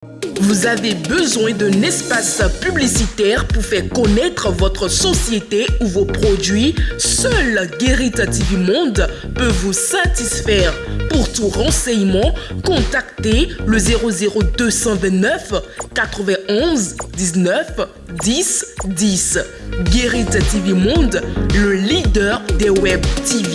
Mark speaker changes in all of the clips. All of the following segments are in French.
Speaker 1: Vous avez besoin d'un espace publicitaire pour faire connaître votre société ou vos produits? Seul Guérit TV Monde peut vous satisfaire. Pour tout renseignement, contactez le 00229 91 19 10 10. Guérit TV Monde, le leader des web TV.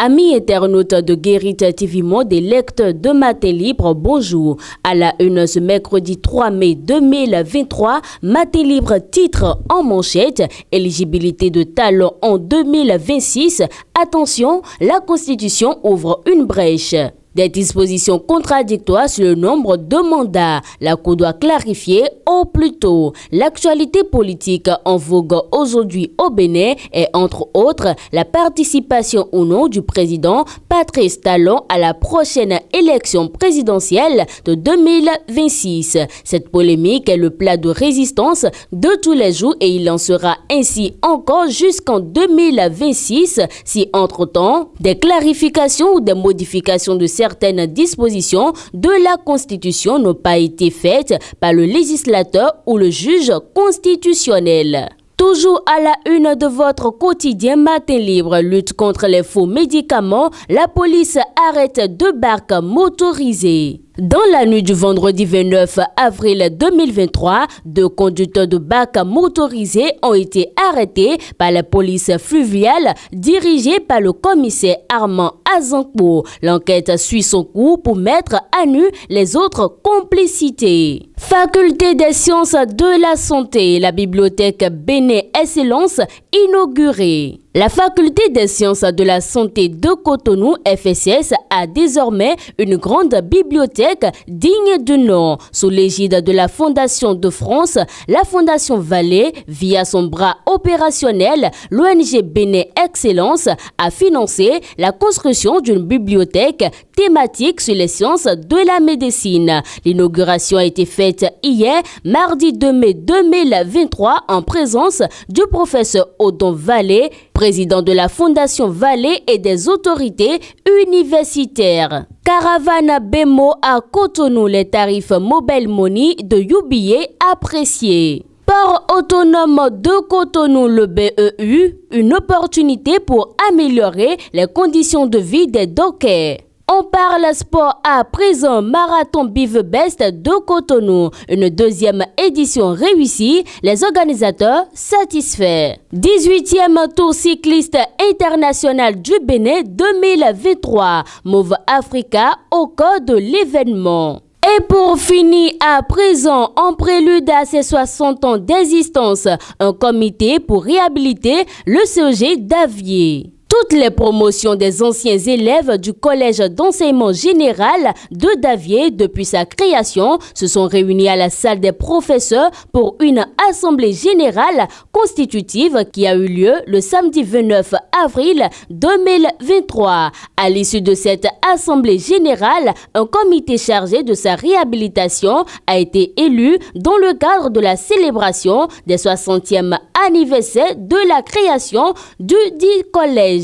Speaker 2: Amis internautes de Guérit TV Monde et lecteurs de Matin Libre, bonjour. À la une ce mercredi 3 mai 2023, Matin Libre titre en manchette « Éligibilité de talent en 2026 ». Attention, la Constitution ouvre une brèche. Des dispositions contradictoires sur le nombre de mandats. La Cour doit clarifier au plus tôt. L'actualité politique en vogue aujourd'hui au Bénin est entre autres la participation ou non du président Patrice Talon à la prochaine élection présidentielle de 2026. Cette polémique est le plat de résistance de tous les jours et il en sera ainsi encore jusqu'en 2026 si entre-temps des clarifications ou des modifications de certaines dispositions de la Constitution n'ont pas été faites par le législateur ou le juge constitutionnel. Toujours à la une de votre quotidien Matin Libre, lutte contre les faux médicaments, la police arrête 2 barques motorisées. Dans la nuit du vendredi 29 avril 2023, 2 conducteurs de barques motorisés ont été arrêtés par la police fluviale dirigée par le commissaire Armand Azankpo. L'enquête suit son cours pour mettre à nu les autres complicités. Faculté des sciences de la santé, la bibliothèque Bénin Excellence inaugurée. La faculté des sciences de la santé de Cotonou, FSS, a désormais une grande bibliothèque digne de nom. Sous l'égide de la Fondation de France, la Fondation Vallée, via son bras opérationnel, l'ONG Bénin Excellence, a financé la construction d'une bibliothèque thématique sur les sciences de la médecine. L'inauguration a été faite hier, mardi 2 mai 2023, en présence du professeur Odon Vallée, président de la Fondation Vallée et des autorités universitaires. Caravane Bemo à Cotonou, les tarifs Mobile Money de UBA appréciés. Port autonome de Cotonou, le BEU, une opportunité pour améliorer les conditions de vie des dockers. On parle sport à présent, Marathon Bive Best de Cotonou. Une 2e édition réussie, les organisateurs satisfaits. 18e Tour cycliste international du Bénin 2023. Move Africa au cœur de l'événement. Et pour finir, à présent, en prélude à ses 60 ans d'existence, un comité pour réhabiliter le CEG d'Avier. Toutes les promotions des anciens élèves du Collège d'enseignement général de Davier depuis sa création se sont réunies à la salle des professeurs pour une assemblée générale constitutive qui a eu lieu le samedi 29 avril 2023. À l'issue de cette assemblée générale, un comité chargé de sa réhabilitation a été élu dans le cadre de la célébration des 60e anniversaire de la création du dit collège.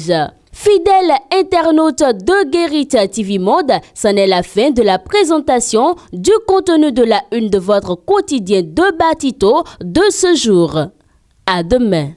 Speaker 2: Fidèles internautes de Guérit TV Monde, c'en est la fin de la présentation du contenu de la une de votre quotidien de Batito de ce jour. À demain.